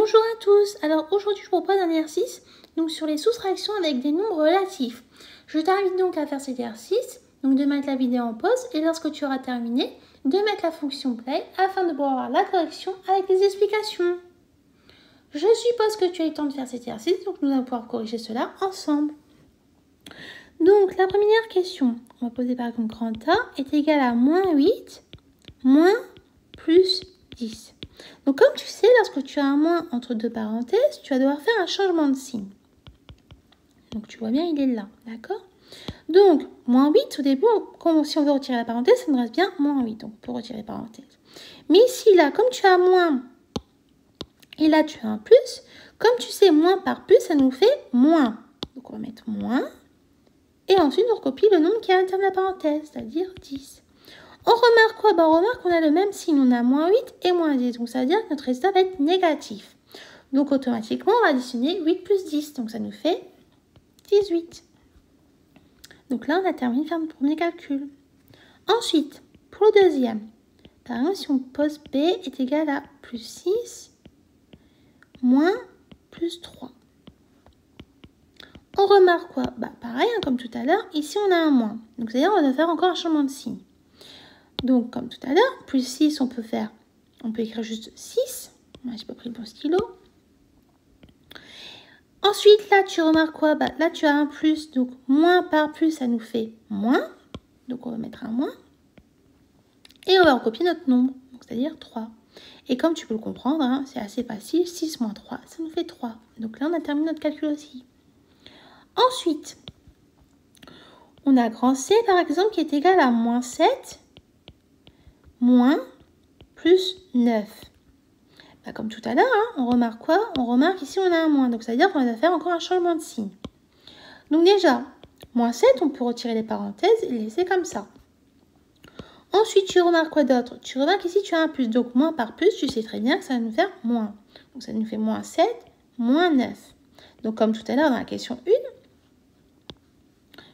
Bonjour à tous, alors aujourd'hui je vous propose un exercice donc, sur les soustractions avec des nombres relatifs. Je t'invite donc à faire cet exercice, donc de mettre la vidéo en pause et lorsque tu auras terminé, de mettre la fonction play afin de pouvoir avoir la correction avec les explications. Je suppose que tu as eu le temps de faire cet exercice, donc nous allons pouvoir corriger cela ensemble. Donc la première question, on va poser par exemple grand A est égal à moins 8, moins plus 10. Donc comme tu sais, lorsque tu as un moins entre deux parenthèses, tu vas devoir faire un changement de signe. Donc tu vois bien, il est là, d'accord? Donc, moins 8, au début, si on veut retirer la parenthèse, ça nous reste bien moins 8. Donc, on peut retirer la parenthèse. Mais ici, là, comme tu as moins, et là, tu as un plus, comme tu sais, moins par plus, ça nous fait moins. Donc, on va mettre moins. Et ensuite, on recopie le nombre qui est à l'intérieur de la parenthèse, c'est-à-dire 10. On remarque quoi? On remarque qu'on a le même signe. On a moins 8 et moins 10. Donc, ça veut dire que notre résultat va être négatif. Donc, automatiquement, on va additionner 8 plus 10. Donc, ça nous fait 18. Donc là, on a terminé de faire notre premier calcul. Ensuite, pour le deuxième, par exemple, si on pose B est égal à plus 6 moins plus 3. On remarque quoi? Pareil, comme tout à l'heure, ici on a un moins. Donc c'est-à-dire on va faire encore un changement de signe. Donc comme tout à l'heure, plus 6, on peut écrire juste 6. Moi, j'ai pas pris le bon stylo. Ensuite, là, tu remarques quoi? Là, tu as un plus, donc moins par plus, ça nous fait moins. Donc, on va mettre un moins. Et on va recopier notre nombre, c'est-à-dire 3. Et comme tu peux le comprendre, hein, c'est assez facile, 6 moins 3, ça nous fait 3. Donc là, on a terminé notre calcul aussi. Ensuite, on a grand C, par exemple, qui est égal à moins 7, moins plus 9. Comme tout à l'heure, hein, on remarque quoi? On remarque ici, on a un moins. Donc, ça veut dire qu'on va faire encore un changement de signe. Donc déjà, moins 7, on peut retirer les parenthèses et laisser comme ça. Ensuite, tu remarques quoi d'autre? Tu remarques ici, tu as un plus. Donc, moins par plus, tu sais très bien que ça va nous faire moins. Donc, ça nous fait moins 7, moins 9. Donc, comme tout à l'heure dans la question 1,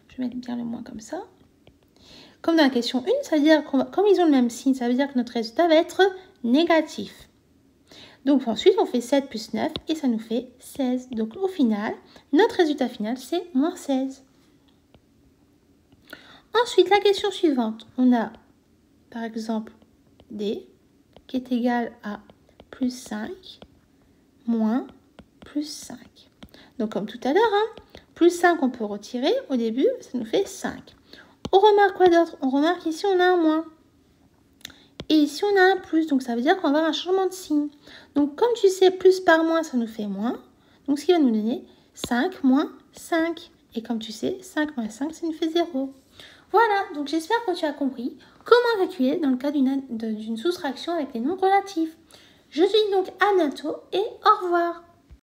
je vais mettre bien le moins comme ça. Comme dans la question 1, ça veut dire comme ils ont le même signe, ça veut dire que notre résultat va être négatif. Donc, ensuite, on fait 7 plus 9 et ça nous fait 16. Donc, au final, notre résultat final, c'est moins 16. Ensuite, la question suivante. On a, par exemple, D qui est égal à plus 5 moins plus 5. Donc, comme tout à l'heure, hein, plus 5, on peut retirer. Au début, ça nous fait 5. On remarque quoi d'autre? On remarque ici, on a un moins. Et ici, on a un plus. Donc, ça veut dire qu'on va avoir un changement de signe. Donc, comme tu sais, plus par moins, ça nous fait moins. Donc, ce qui va nous donner 5 moins 5. Et comme tu sais, 5 moins 5, ça nous fait 0. Voilà, donc j'espère que tu as compris comment calculer dans le cas d'une soustraction avec les nombres relatifs. Je te dis donc à bientôt et au revoir.